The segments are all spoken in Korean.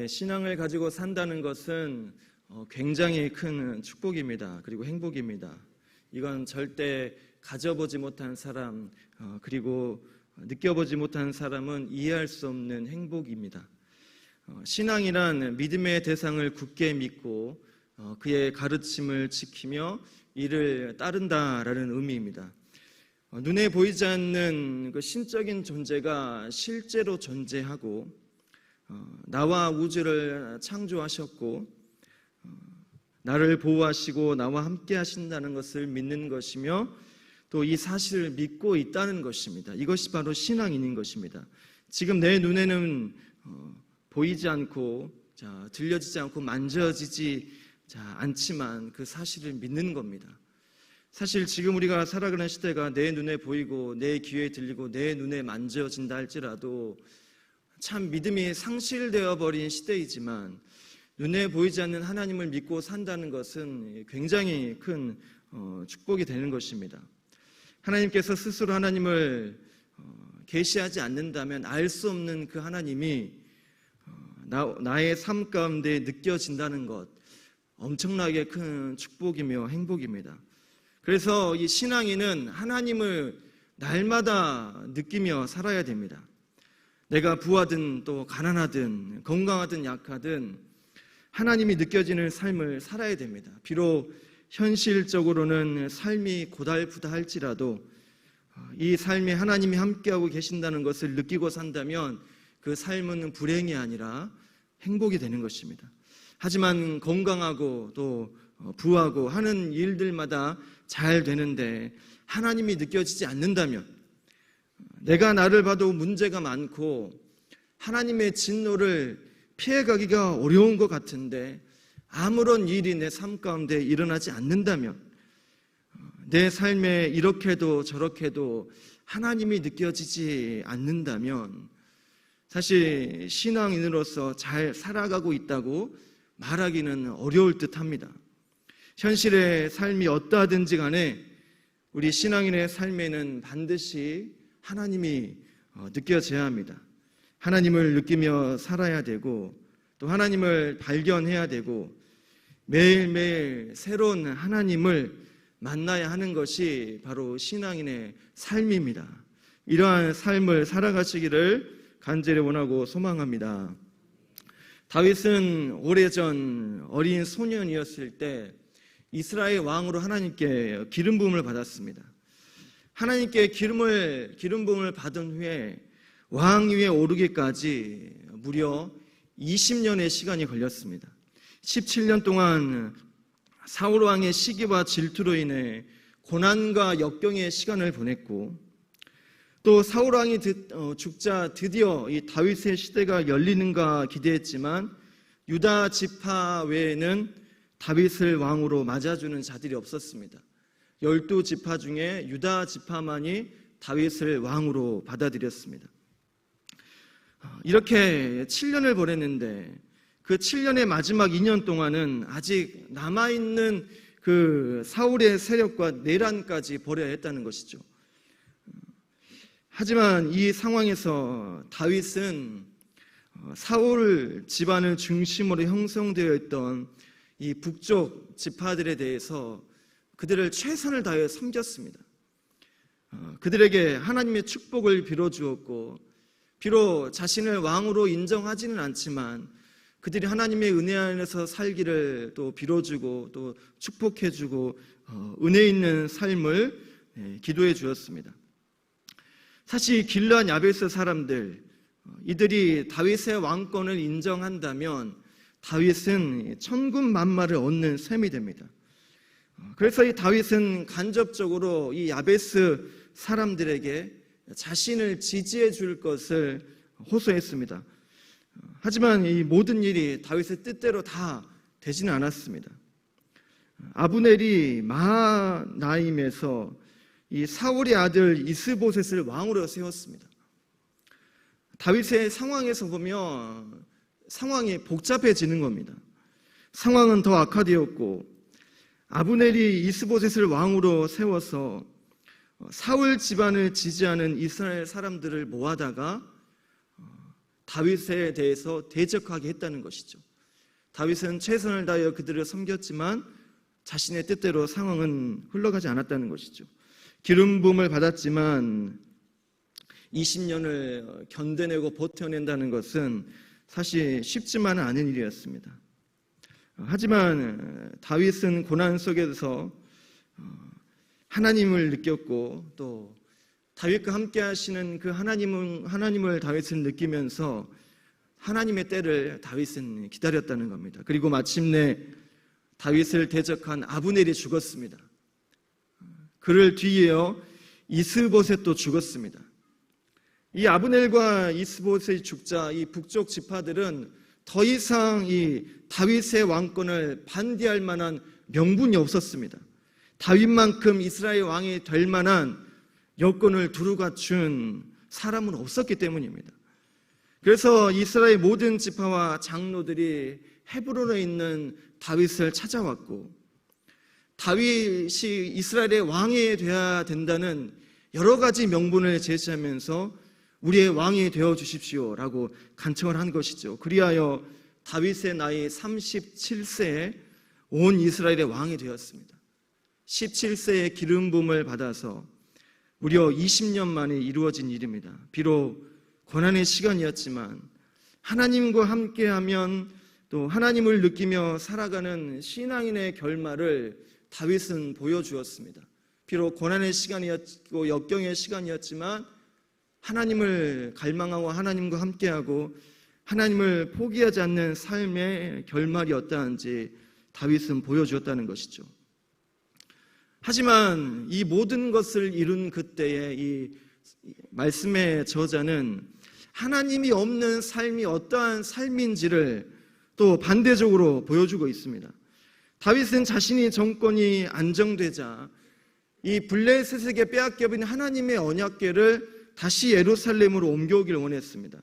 신앙을 가지고 산다는 것은 굉장히 큰 축복입니다. 그리고 행복입니다. 이건 절대 가져보지 못한 사람, 그리고 느껴보지 못한 사람은 이해할 수 없는 행복입니다. 신앙이란 믿음의 대상을 굳게 믿고 그의 가르침을 지키며 이를 따른다라는 의미입니다. 눈에 보이지 않는 그 신적인 존재가 실제로 존재하고 나와 우주를 창조하셨고 나를 보호하시고 나와 함께 하신다는 것을 믿는 것이며 또 이 사실을 믿고 있다는 것입니다. 이것이 바로 신앙인 것입니다. 지금 내 눈에는 보이지 않고 들려지지 않고 만져지지 않지만 그 사실을 믿는 겁니다. 사실 지금 우리가 살아가는 시대가 내 눈에 보이고 내 귀에 들리고 내 눈에 만져진다 할지라도 참 믿음이 상실되어 버린 시대이지만 눈에 보이지 않는 하나님을 믿고 산다는 것은 굉장히 큰 축복이 되는 것입니다. 하나님께서 스스로 하나님을 계시하지 않는다면 알 수 없는 그 하나님이 나의 삶 가운데 느껴진다는 것, 엄청나게 큰 축복이며 행복입니다. 그래서 이 신앙인은 하나님을 날마다 느끼며 살아야 됩니다. 내가 부하든 또 가난하든 건강하든 약하든 하나님이 느껴지는 삶을 살아야 됩니다. 비록 현실적으로는 삶이 고달프다 할지라도 이 삶에 하나님이 함께하고 계신다는 것을 느끼고 산다면 그 삶은 불행이 아니라 행복이 되는 것입니다. 하지만 건강하고 또 부하고 하는 일들마다 잘 되는데 하나님이 느껴지지 않는다면, 내가 나를 봐도 문제가 많고 하나님의 진노를 피해가기가 어려운 것 같은데 아무런 일이 내 삶 가운데 일어나지 않는다면, 내 삶에 이렇게도 저렇게도 하나님이 느껴지지 않는다면 사실 신앙인으로서 잘 살아가고 있다고 말하기는 어려울 듯합니다. 현실의 삶이 어떠하든지 간에 우리 신앙인의 삶에는 반드시 하나님이 느껴져야 합니다. 하나님을 느끼며 살아야 되고 또 하나님을 발견해야 되고 매일매일 새로운 하나님을 만나야 하는 것이 바로 신앙인의 삶입니다. 이러한 삶을 살아가시기를 간절히 원하고 소망합니다. 다윗은 오래전 어린 소년이었을 때 이스라엘 왕으로 하나님께 기름 부음을 받았습니다. 하나님께 기름 부음을 받은 후에 왕위에 오르기까지 무려 20년의 시간이 걸렸습니다. 17년 동안 사울 왕의 시기와 질투로 인해 고난과 역경의 시간을 보냈고, 또 사울 왕이 죽자 드디어 이 다윗의 시대가 열리는가 기대했지만 유다 지파 외에는 다윗을 왕으로 맞아주는 자들이 없었습니다. 12지파 중에 유다 지파만이 다윗을 왕으로 받아들였습니다. 이렇게 7년을 보냈는데 그 7년의 마지막 2년 동안은 아직 남아있는 그 사울의 세력과 내란까지 벌여야 했다는 것이죠. 하지만 이 상황에서 다윗은 사울 집안을 중심으로 형성되어 있던 이 북쪽 지파들에 대해서 그들을 최선을 다해 섬겼습니다. 그들에게 하나님의 축복을 빌어주었고, 비록 자신을 왕으로 인정하지는 않지만 그들이 하나님의 은혜 안에서 살기를 또 빌어주고 또 축복해주고 은혜 있는 삶을 기도해 주었습니다. 사실 길르앗 야베스 사람들, 이들이 다윗의 왕권을 인정한다면 다윗은 천군만마를 얻는 셈이 됩니다. 그래서 이 다윗은 간접적으로 이 야베스 사람들에게 자신을 지지해 줄 것을 호소했습니다. 하지만 이 모든 일이 다윗의 뜻대로 다 되지는 않았습니다. 아브넬이 마하나임에서 이 사울의 아들 이스보셋을 왕으로 세웠습니다. 다윗의 상황에서 보면 상황이 복잡해지는 겁니다. 상황은 더 악화되었고, 아브넬이 이스보셋을 왕으로 세워서 사울 집안을 지지하는 이스라엘 사람들을 모아다가 다윗에 대해서 대적하게 했다는 것이죠. 다윗은 최선을 다하여 그들을 섬겼지만 자신의 뜻대로 상황은 흘러가지 않았다는 것이죠. 기름 부음을 받았지만 20년을 견뎌내고 버텨낸다는 것은 사실 쉽지만은 않은 일이었습니다. 하지만 다윗은 고난 속에서 하나님을 느꼈고 또 다윗과 함께 하시는 그 하나님을 다윗은 느끼면서 하나님의 때를 다윗은 기다렸다는 겁니다. 그리고 마침내 다윗을 대적한 아브넬이 죽었습니다. 그를 뒤이어 이스보셋도 죽었습니다. 이 아브넬과 이스보셋이 죽자 이 북쪽 지파들은 더 이상 이 다윗의 왕권을 반대할 만한 명분이 없었습니다. 다윗만큼 이스라엘 왕이 될 만한 여건을 두루 갖춘 사람은 없었기 때문입니다. 그래서 이스라엘 모든 지파와 장로들이 헤브론에 있는 다윗을 찾아왔고, 다윗이 이스라엘의 왕이 되어야 된다는 여러 가지 명분을 제시하면서 우리의 왕이 되어 주십시오라고 간청을 한 것이죠. 그리하여 다윗의 나이 37세에 온 이스라엘의 왕이 되었습니다. 17세에 기름 부음을 받아서 무려 20년 만에 이루어진 일입니다. 비록 고난의 시간이었지만 하나님과 함께하면 또 하나님을 느끼며 살아가는 신앙인의 결말을 다윗은 보여주었습니다. 비록 고난의 시간이었고 역경의 시간이었지만 하나님을 갈망하고 하나님과 함께하고 하나님을 포기하지 않는 삶의 결말이 어떠한지 다윗은 보여주었다는 것이죠. 하지만 이 모든 것을 이룬 그때의 이 말씀의 저자는 하나님이 없는 삶이 어떠한 삶인지를 또 반대적으로 보여주고 있습니다. 다윗은 자신이 정권이 안정되자 이 블레셋에게 빼앗겨버린 하나님의 언약궤를 다시 예루살렘으로 옮겨오기를 원했습니다.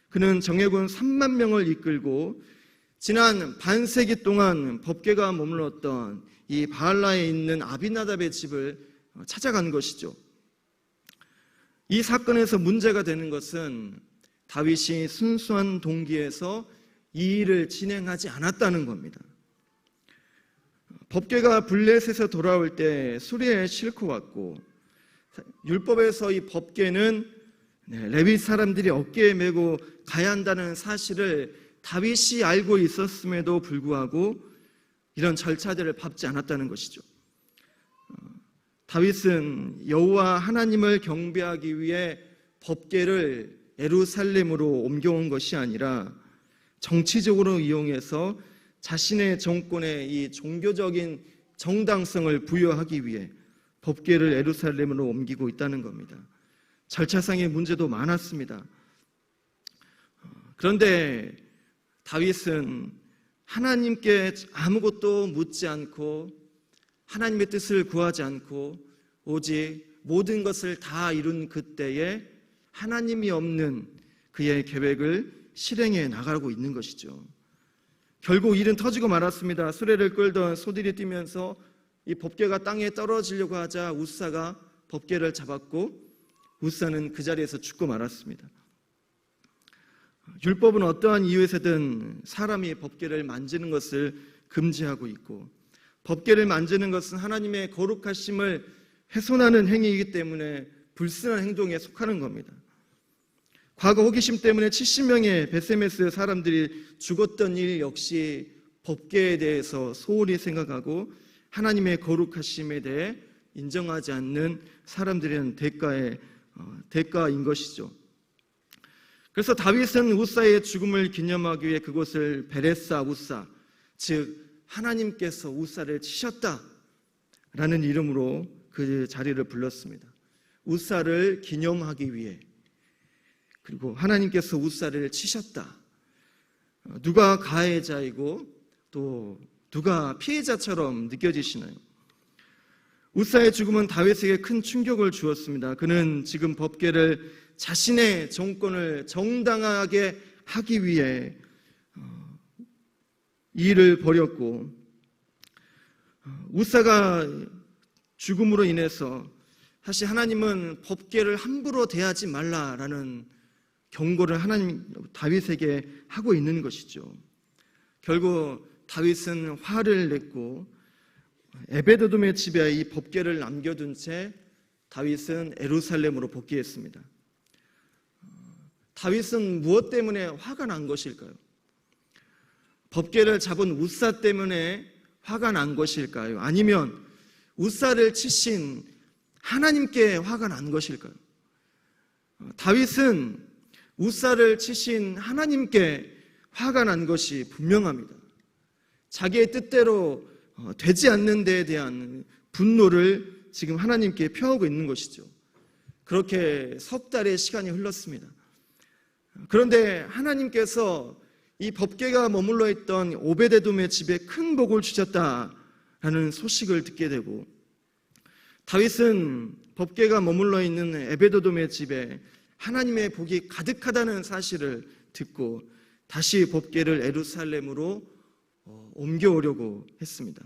그는 정예군 3만 명을 이끌고 지난 반세기 동안 법궤가 머물렀던 이 바알라에 있는 아비나답의 집을 찾아간 것이죠. 이 사건에서 문제가 되는 것은 다윗이 순수한 동기에서 이 일을 진행하지 않았다는 겁니다. 법궤가 블레셋에서 돌아올 때 수리에 싣고 왔고, 율법에서 이 법궤는 레위 사람들이 어깨에 메고 가야 한다는 사실을 다윗이 알고 있었음에도 불구하고 이런 절차들을 밟지 않았다는 것이죠. 다윗은 여호와 하나님을 경배하기 위해 법궤를 예루살렘으로 옮겨온 것이 아니라 정치적으로 이용해서 자신의 정권에 이 종교적인 정당성을 부여하기 위해 법궤를 예루살렘으로 옮기고 있다는 겁니다. 절차상의 문제도 많았습니다. 그런데 다윗은 하나님께 아무것도 묻지 않고 하나님의 뜻을 구하지 않고 오직 모든 것을 다 이룬 그때에 하나님이 없는 그의 계획을 실행해 나가고 있는 것이죠. 결국 일은 터지고 말았습니다. 수레를 끌던 소들이 뛰면서 이 법궤가 땅에 떨어지려고 하자 우사가 법궤를 잡았고 우사는 그 자리에서 죽고 말았습니다. 율법은 어떠한 이유에서든 사람이 법궤를 만지는 것을 금지하고 있고, 법궤를 만지는 것은 하나님의 거룩하심을 훼손하는 행위이기 때문에 불순한 행동에 속하는 겁니다. 과거 호기심 때문에 70명의 베세메스 사람들이 죽었던 일 역시 법궤에 대해서 소홀히 생각하고 하나님의 거룩하심에 대해 인정하지 않는 사람들의 대가인 것이죠. 그래서 다윗은 우사의 죽음을 기념하기 위해 그곳을 베레사 우사, 즉 하나님께서 우사를 치셨다라는 이름으로 그 자리를 불렀습니다. 우사를 기념하기 위해, 그리고 하나님께서 우사를 치셨다. 누가 가해자이고 또 누가 피해자처럼 느껴지시나요? 우사의 죽음은 다윗에게 큰 충격을 주었습니다. 그는 지금 법궤를 자신의 정권을 정당하게 하기 위해 이 일을 벌였고, 우사가 죽음으로 인해서 사실 하나님은 법궤를 함부로 대하지 말라라는 경고를 하나님 다윗에게 하고 있는 것이죠. 결국 다윗은 화를 냈고 에베드돔의 집에 이 법궤를 남겨둔 채 다윗은 예루살렘으로 복귀했습니다. 다윗은 무엇 때문에 화가 난 것일까요? 법궤를 잡은 웃사 때문에 화가 난 것일까요? 아니면 웃사를 치신 하나님께 화가 난 것일까요? 다윗은 웃사를 치신 하나님께 화가 난 것이 분명합니다. 자기의 뜻대로 되지 않는 데에 대한 분노를 지금 하나님께 표하고 있는 것이죠. 그렇게 석 달의 시간이 흘렀습니다. 그런데 하나님께서 이 법궤가 머물러 있던 오베데돔의 집에 큰 복을 주셨다라는 소식을 듣게 되고, 다윗은 법궤가 머물러 있는 에베드돔의 집에 하나님의 복이 가득하다는 사실을 듣고 다시 법궤를 예루살렘으로 옮겨오려고 했습니다.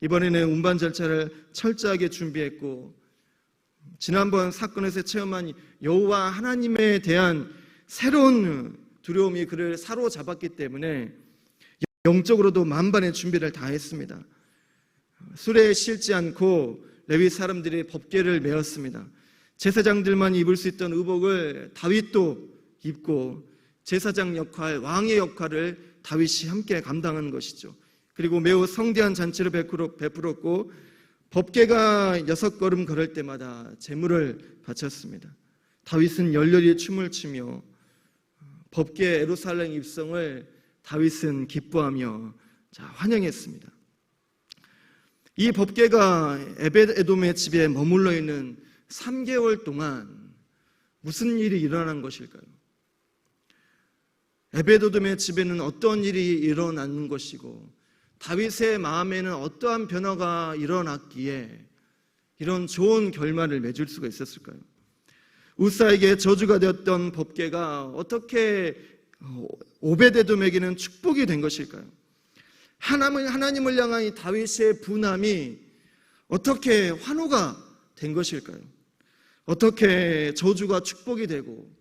이번에는 운반 절차를 철저하게 준비했고, 지난번 사건에서 체험한 여호와 하나님에 대한 새로운 두려움이 그를 사로잡았기 때문에 영적으로도 만반의 준비를 다 했습니다. 수레에 실지 않고 레위 사람들이 법궤를 메었습니다. 제사장들만 입을 수 있던 의복을 다윗도 입고 제사장 역할, 왕의 역할을 다윗이 함께 감당한 것이죠. 그리고 매우 성대한 잔치를 베풀었고 법궤가 6걸음 걸을 때마다 제물을 바쳤습니다. 다윗은 열렬히 춤을 추며 법궤 예루살렘 입성을 다윗은 기뻐하며 환영했습니다. 이 법궤가 에벳에돔의 집에 머물러 있는 3개월 동안 무슨 일이 일어난 것일까요? 에벳에돔의 집에는 어떤 일이 일어난 것이고 다윗의 마음에는 어떠한 변화가 일어났기에 이런 좋은 결말을 맺을 수가 있었을까요? 웃사에게 저주가 되었던 법궤가 어떻게 오베데돔에게는 축복이 된 것일까요? 하나님을 향한 이 다윗의 분함이 어떻게 환호가 된 것일까요? 어떻게 저주가 축복이 되고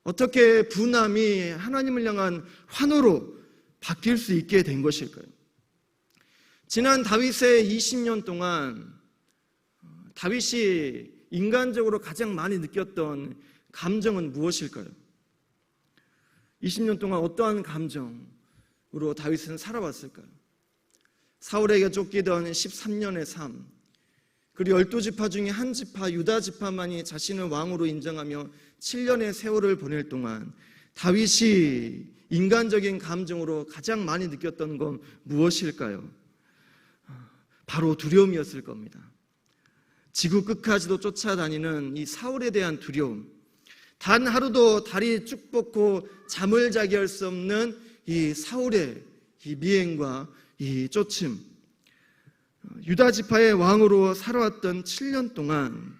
어떻게 분함이 하나님을 향한 환호로 바뀔 수 있게 된 것일까요? 지난 다윗의 20년 동안 다윗이 인간적으로 가장 많이 느꼈던 감정은 무엇일까요? 20년 동안 어떠한 감정으로 다윗은 살아왔을까요? 사울에게 쫓기던 13년의 삶, 그리고 12지파 중에 한 지파 유다 지파만이 자신을 왕으로 인정하며 7년의 세월을 보낼 동안 다윗이 인간적인 감정으로 가장 많이 느꼈던 건 무엇일까요? 바로 두려움이었을 겁니다. 지구 끝까지도 쫓아다니는 이 사울에 대한 두려움, 단 하루도 다리 쭉 뻗고 잠을 자게 할 수 없는 이 사울의 이 미행과 이 쫓음, 유다 지파의 왕으로 살아왔던 7년 동안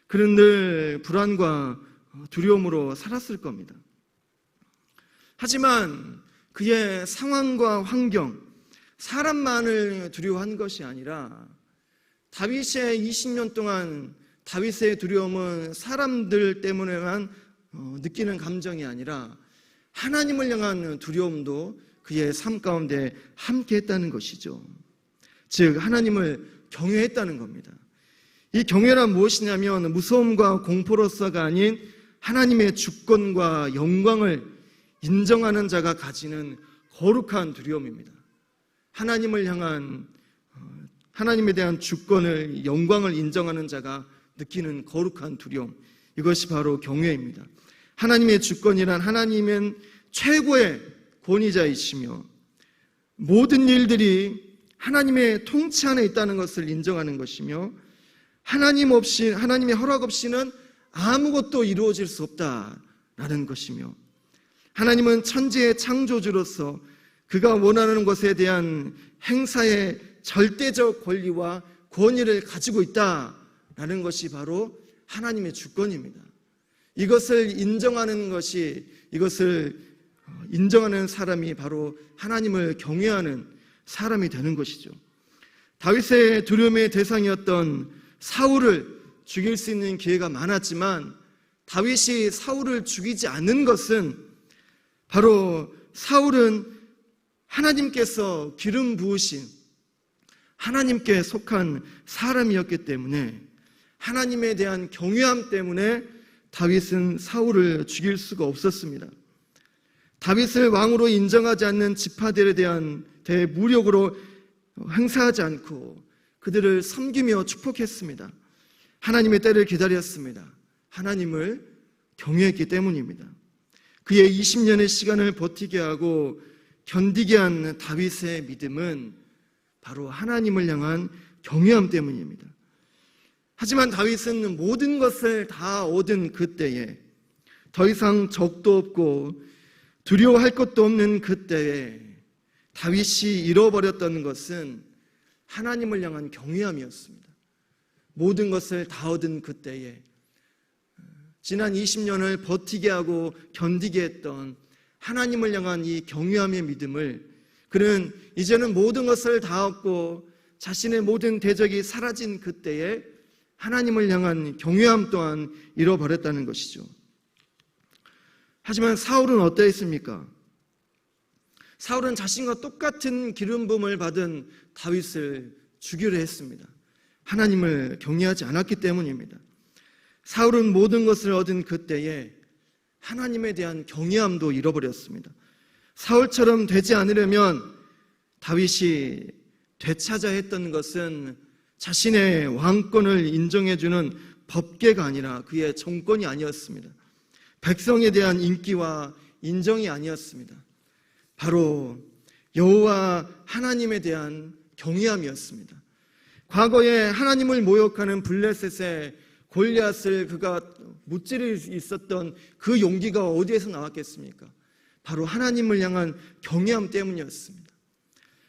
그는 늘 불안과 두려움으로 살았을 겁니다. 하지만 그의 상황과 환경, 사람만을 두려워한 것이 아니라 다윗의 20년 동안 다윗의 두려움은 사람들 때문에만 느끼는 감정이 아니라 하나님을 향한 두려움도 그의 삶 가운데 함께 했다는 것이죠. 즉 하나님을 경외했다는 겁니다. 이 경외란 무엇이냐면 무서움과 공포로서가 아닌 하나님의 주권과 영광을 인정하는 자가 가지는 거룩한 두려움입니다. 하나님을 향한 하나님에 대한 주권을, 영광을 인정하는 자가 느끼는 거룩한 두려움, 이것이 바로 경외입니다. 하나님의 주권이란 하나님은 최고의 권위자이시며 모든 일들이 하나님의 통치 안에 있다는 것을 인정하는 것이며 하나님의 허락 없이는 아무것도 이루어질 수 없다라는 것이며 하나님은 천지의 창조주로서 그가 원하는 것에 대한 행사의 절대적 권리와 권위를 가지고 있다라는 것이 바로 하나님의 주권입니다. 이것을 인정하는 사람이 바로 하나님을 경외하는 사람이 되는 것이죠. 다윗의 두려움의 대상이었던 사울을 죽일 수 있는 기회가 많았지만 다윗이 사울을 죽이지 않는 것은 바로 사울은 하나님께서 기름 부으신 하나님께 속한 사람이었기 때문에 하나님에 대한 경외함 때문에 다윗은 사울을 죽일 수가 없었습니다. 다윗을 왕으로 인정하지 않는 지파들에 대한 무력으로 행사하지 않고 그들을 섬기며 축복했습니다. 하나님의 때를 기다렸습니다. 하나님을 경외했기 때문입니다. 그의 20년의 시간을 버티게 하고 견디게 한 다윗의 믿음은 바로 하나님을 향한 경외함 때문입니다. 하지만 다윗은 모든 것을 다 얻은 그때에, 더 이상 적도 없고 두려워할 것도 없는 그때에 다윗이 잃어버렸던 것은 하나님을 향한 경외함이었습니다. 모든 것을 다 얻은 그때에, 지난 20년을 버티게 하고 견디게 했던 하나님을 향한 이 경외함의 믿음을 그는 이제는 모든 것을 다 얻고 자신의 모든 대적이 사라진 그때에 하나님을 향한 경외함 또한 잃어버렸다는 것이죠. 하지만 사울은 어떠했습니까? 사울은 자신과 똑같은 기름 부음을 받은 다윗을 죽이려 했습니다. 하나님을 경외하지 않았기 때문입니다. 사울은 모든 것을 얻은 그때에 하나님에 대한 경외함도 잃어버렸습니다. 사울처럼 되지 않으려면 다윗이 되찾아 했던 것은 자신의 왕권을 인정해주는 법궤가 아니라 그의 정권이 아니었습니다. 백성에 대한 인기와 인정이 아니었습니다. 바로 여호와 하나님에 대한 경외함이었습니다. 과거에 하나님을 모욕하는 블레셋의 골리앗을 그가 무찌를 있었던 그 용기가 어디에서 나왔겠습니까? 바로 하나님을 향한 경외함 때문이었습니다.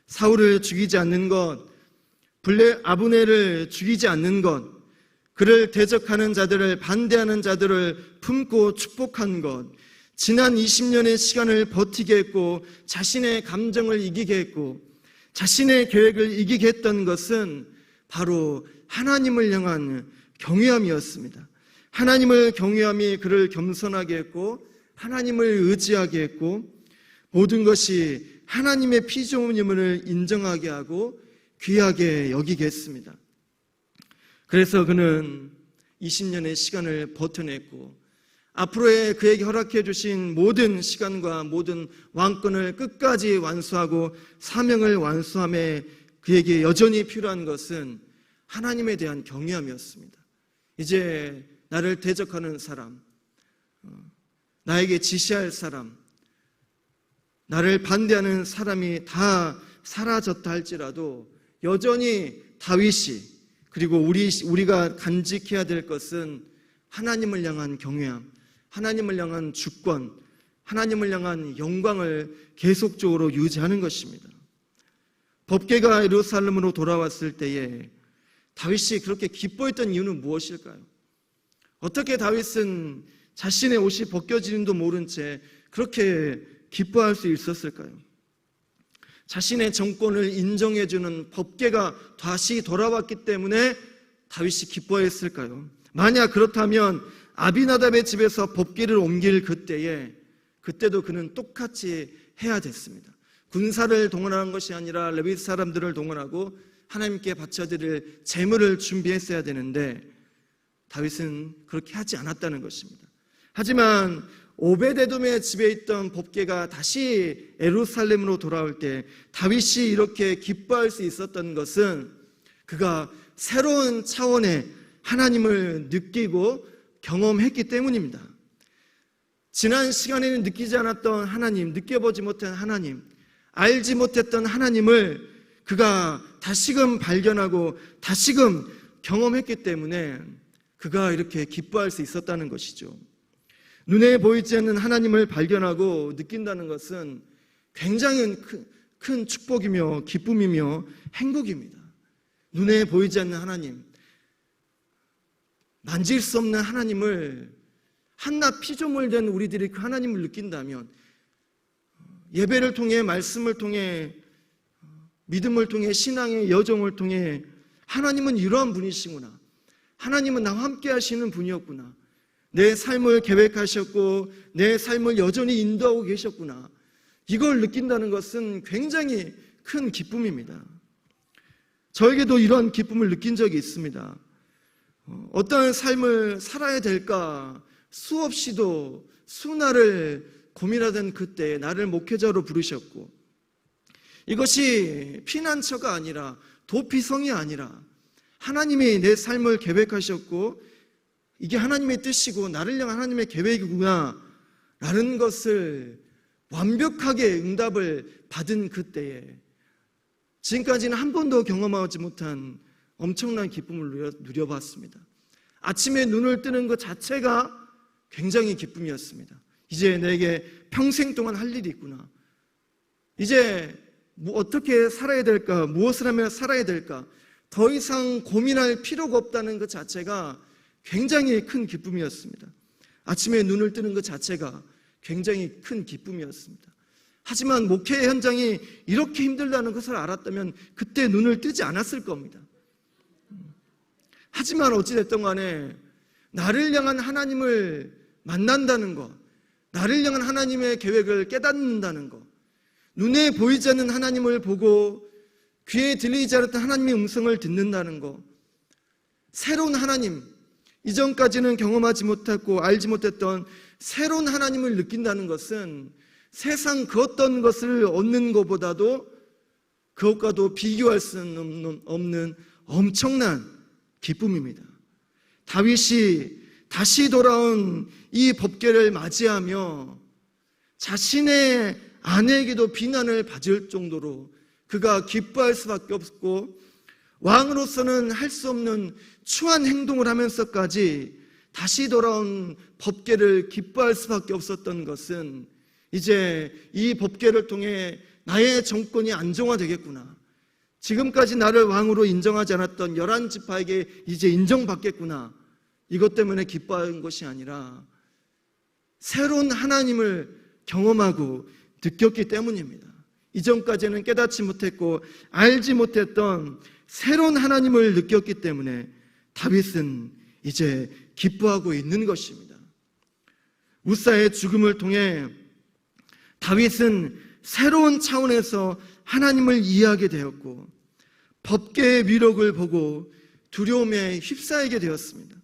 사울을 죽이지 않는 것, 아브넬을 죽이지 않는 것, 그를 대적하는 자들을, 반대하는 자들을 품고 축복한 것, 지난 20년의 시간을 버티게 했고 자신의 감정을 이기게 했고 자신의 계획을 이기게 했던 것은 바로 하나님을 향한 경외함이었습니다. 하나님을 경외함이 그를 겸손하게 했고 하나님을 의지하게 했고 모든 것이 하나님의 피조물임을 인정하게 하고 귀하게 여기게 했습니다. 그래서 그는 20년의 시간을 버텨냈고 앞으로의 그에게 허락해 주신 모든 시간과 모든 왕권을 끝까지 완수하고 사명을 완수함에 그에게 여전히 필요한 것은 하나님에 대한 경외함이었습니다. 이제 나를 대적하는 사람, 나에게 지시할 사람, 나를 반대하는 사람이 다 사라졌다 할지라도 여전히 다윗이 그리고 우리가 간직해야 될 것은 하나님을 향한 경외함, 하나님을 향한 주권, 하나님을 향한 영광을 계속적으로 유지하는 것입니다. 법궤가 예루살렘으로 돌아왔을 때에 다윗이 그렇게 기뻐했던 이유는 무엇일까요? 어떻게 다윗은 자신의 옷이 벗겨지는도 모른 채 그렇게 기뻐할 수 있었을까요? 자신의 정권을 인정해주는 법궤가 다시 돌아왔기 때문에 다윗이 기뻐했을까요? 만약 그렇다면 아비나답의 집에서 법궤를 옮길 그때도 그는 똑같이 해야 됐습니다. 군사를 동원하는 것이 아니라 레위 사람들을 동원하고 하나님께 바쳐드릴 제물을 준비했어야 되는데 다윗은 그렇게 하지 않았다는 것입니다. 하지만 오베데돔의 집에 있던 법궤가 다시 예루살렘으로 돌아올 때 다윗이 이렇게 기뻐할 수 있었던 것은 그가 새로운 차원의 하나님을 느끼고 경험했기 때문입니다. 지난 시간에는 느끼지 않았던 하나님, 느껴보지 못한 하나님, 알지 못했던 하나님을 그가 다시금 발견하고 다시금 경험했기 때문에 그가 이렇게 기뻐할 수 있었다는 것이죠. 눈에 보이지 않는 하나님을 발견하고 느낀다는 것은 굉장히 큰 축복이며 기쁨이며 행복입니다. 눈에 보이지 않는 하나님, 만질 수 없는 하나님을 한낱 피조물 된 우리들이 그 하나님을 느낀다면 예배를 통해 말씀을 통해 믿음을 통해 신앙의 여정을 통해 하나님은 이러한 분이시구나, 하나님은 나와 함께 하시는 분이었구나, 내 삶을 계획하셨고 내 삶을 여전히 인도하고 계셨구나. 이걸 느낀다는 것은 굉장히 큰 기쁨입니다. 저에게도 이런 기쁨을 느낀 적이 있습니다. 어떤 삶을 살아야 될까 수없이도 수날을 고민하던 그때 나를 목회자로 부르셨고, 이것이 피난처가 아니라 도피성이 아니라 하나님이 내 삶을 계획하셨고 이게 하나님의 뜻이고 나를 향한 하나님의 계획이구나 라는 것을 완벽하게 응답을 받은 그때에 지금까지는 한 번도 경험하지 못한 엄청난 기쁨을 누려봤습니다. 아침에 눈을 뜨는 것 자체가 굉장히 기쁨이었습니다. 이제 내게 평생 동안 할 일이 있구나. 이제 어떻게 살아야 될까? 무엇을 하며 살아야 될까? 더 이상 고민할 필요가 없다는 것 자체가 굉장히 큰 기쁨이었습니다. 아침에 눈을 뜨는 것 자체가 굉장히 큰 기쁨이었습니다. 하지만 목회 현장이 이렇게 힘들다는 것을 알았다면 그때 눈을 뜨지 않았을 겁니다. 하지만 어찌됐든 간에 나를 향한 하나님을 만난다는 것, 나를 향한 하나님의 계획을 깨닫는다는 것, 눈에 보이지 않는 하나님을 보고 귀에 들리지 않았던 하나님의 음성을 듣는다는 것, 새로운 하나님, 이전까지는 경험하지 못했고 알지 못했던 새로운 하나님을 느낀다는 것은 세상 그 어떤 것을 얻는 것보다도 그것과도 비교할 수 없는 엄청난 기쁨입니다. 다윗이 다시 돌아온 이 법궤를 맞이하며 자신의 아내에게도 비난을 받을 정도로 그가 기뻐할 수밖에 없고 왕으로서는 할 수 없는 추한 행동을 하면서까지 다시 돌아온 법궤를 기뻐할 수밖에 없었던 것은 이제 이 법궤를 통해 나의 정권이 안정화되겠구나. 지금까지 나를 왕으로 인정하지 않았던 11지파에게 이제 인정받겠구나. 이것 때문에 기뻐한 것이 아니라 새로운 하나님을 경험하고 느꼈기 때문입니다. 이전까지는 깨닫지 못했고 알지 못했던 새로운 하나님을 느꼈기 때문에 다윗은 이제 기뻐하고 있는 것입니다. 우사의 죽음을 통해 다윗은 새로운 차원에서 하나님을 이해하게 되었고 법궤의 위력을 보고 두려움에 휩싸이게 되었습니다.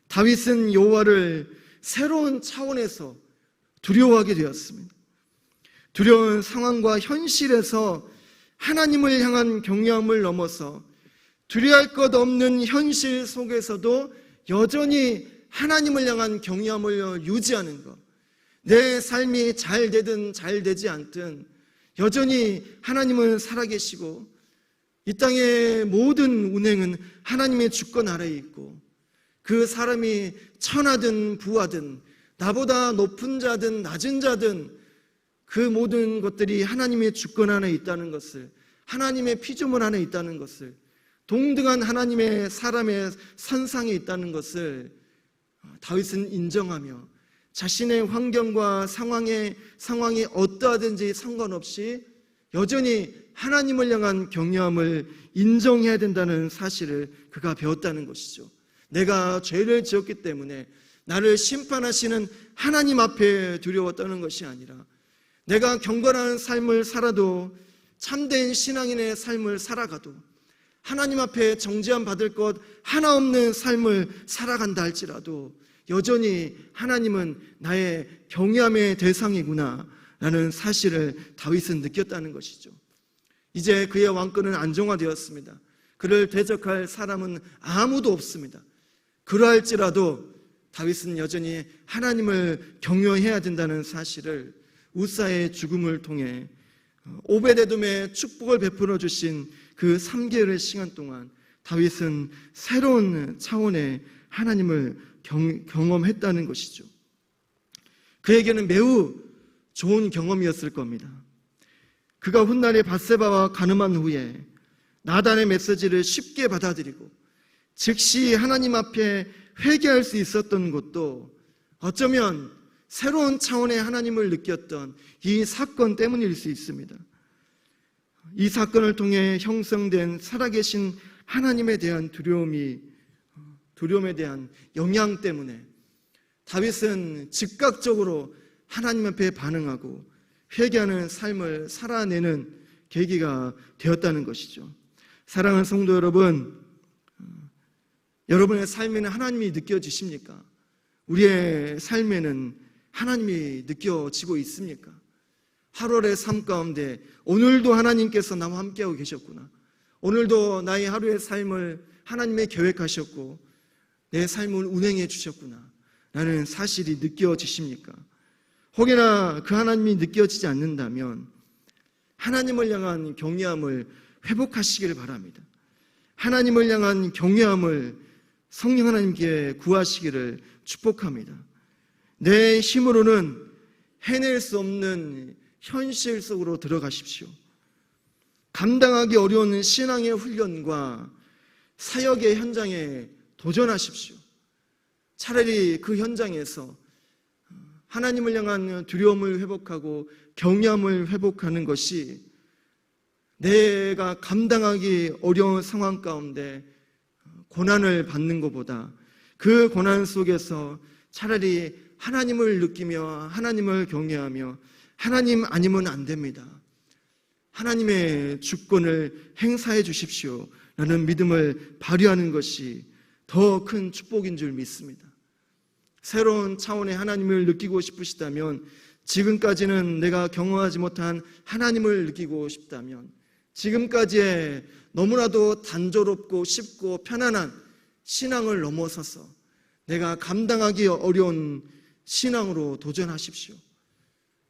다윗은 여호와를 새로운 차원에서 두려워하게 되었습니다. 두려운 상황과 현실에서 하나님을 향한 경외함을 넘어서 두려워할 것 없는 현실 속에서도 여전히 하나님을 향한 경외함을 유지하는 것, 내 삶이 잘 되든 잘 되지 않든 여전히 하나님은 살아계시고 이 땅의 모든 운행은 하나님의 주권 아래에 있고 그 사람이 천하든 부하든 나보다 높은 자든 낮은 자든 그 모든 것들이 하나님의 주권 안에 있다는 것을, 하나님의 피조물 안에 있다는 것을, 동등한 하나님의 사람의 선상에 있다는 것을 다윗은 인정하며 자신의 환경과 상황이 어떠하든지 상관없이 여전히 하나님을 향한 경외함을 인정해야 된다는 사실을 그가 배웠다는 것이죠. 내가 죄를 지었기 때문에 나를 심판하시는 하나님 앞에 두려워 떠는 것이 아니라 내가 경건한 삶을 살아도 참된 신앙인의 삶을 살아가도 하나님 앞에 정죄함 받을 것 하나 없는 삶을 살아간다 할지라도 여전히 하나님은 나의 경외함의 대상이구나 라는 사실을 다윗은 느꼈다는 것이죠. 이제 그의 왕권은 안정화되었습니다. 그를 대적할 사람은 아무도 없습니다. 그러할지라도 다윗은 여전히 하나님을 경외해야 된다는 사실을 우사의 죽음을 통해 오베데돔의 축복을 베풀어 주신 그 3개월의 시간 동안 다윗은 새로운 차원의 하나님을 경험했다는 것이죠. 그에게는 매우 좋은 경험이었을 겁니다. 그가 훗날에 밧세바와 간음한 후에 나단의 메시지를 쉽게 받아들이고 즉시 하나님 앞에 회개할 수 있었던 것도 어쩌면 새로운 차원의 하나님을 느꼈던 이 사건 때문일 수 있습니다. 이 사건을 통해 형성된 살아계신 하나님에 대한 두려움에 대한 영향 때문에 다윗은 즉각적으로 하나님 앞에 반응하고 회개하는 삶을 살아내는 계기가 되었다는 것이죠. 사랑하는 성도 여러분, 여러분의 삶에는 하나님이 느껴지십니까? 우리의 삶에는 하나님이 느껴지고 있습니까? 하루의 삶 가운데 오늘도 하나님께서 나와 함께하고 계셨구나. 오늘도 나의 하루의 삶을 하나님의 계획하셨고 내 삶을 운행해 주셨구나 라는 사실이 느껴지십니까? 혹여나 그 하나님이 느껴지지 않는다면 하나님을 향한 경외함을 회복하시기를 바랍니다. 하나님을 향한 경외함을 성령 하나님께 구하시기를 축복합니다. 내 힘으로는 해낼 수 없는 현실 속으로 들어가십시오. 감당하기 어려운 신앙의 훈련과 사역의 현장에 도전하십시오. 차라리 그 현장에서 하나님을 향한 두려움을 회복하고 경외함을 회복하는 것이 내가 감당하기 어려운 상황 가운데 고난을 받는 것보다 그 고난 속에서 차라리 하나님을 느끼며 하나님을 경외하며 하나님 아니면 안 됩니다. 하나님의 주권을 행사해 주십시오 라는 믿음을 발휘하는 것이 더 큰 축복인 줄 믿습니다. 새로운 차원의 하나님을 느끼고 싶으시다면, 지금까지는 내가 경험하지 못한 하나님을 느끼고 싶다면, 지금까지의 너무나도 단조롭고 쉽고 편안한 신앙을 넘어서서 내가 감당하기 어려운 신앙으로 도전하십시오.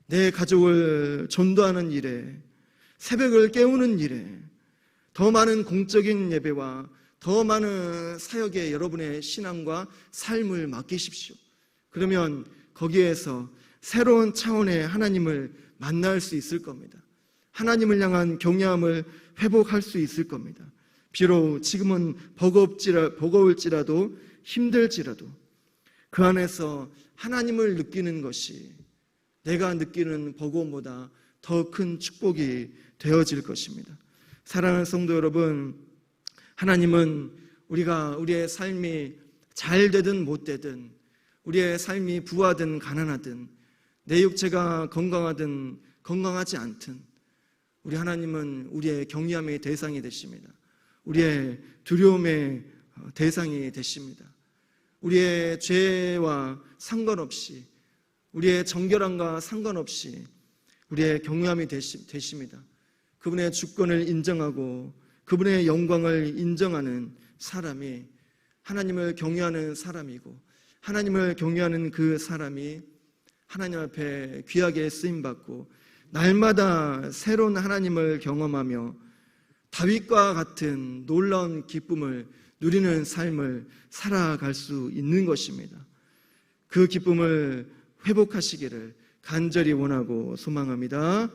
내 가족을 전도하는 일에, 새벽을 깨우는 일에, 더 많은 공적인 예배와 더 많은 사역에 여러분의 신앙과 삶을 맡기십시오. 그러면 거기에서 새로운 차원의 하나님을 만날 수 있을 겁니다. 하나님을 향한 경외함을 회복할 수 있을 겁니다. 비록 지금은 버거울지라도 힘들지라도 그 안에서 하나님을 느끼는 것이 내가 느끼는 버거움보다 더 큰 축복이 되어질 것입니다. 사랑하는 성도 여러분, 하나님은 우리의 삶이 잘 되든 못 되든, 우리의 삶이 부하든 가난하든, 내 육체가 건강하든 건강하지 않든, 우리 하나님은 우리의 경외함의 대상이 되십니다. 우리의 두려움의 대상이 되십니다. 우리의 죄와 상관없이, 우리의 정결함과 상관없이 우리의 경외함이 되십니다. 그분의 주권을 인정하고 그분의 영광을 인정하는 사람이 하나님을 경외하는 사람이고, 하나님을 경외하는 그 사람이 하나님 앞에 귀하게 쓰임받고 날마다 새로운 하나님을 경험하며 다윗과 같은 놀라운 기쁨을 누리는 삶을 살아갈 수 있는 것입니다. 그 기쁨을 회복하시기를 간절히 원하고 소망합니다.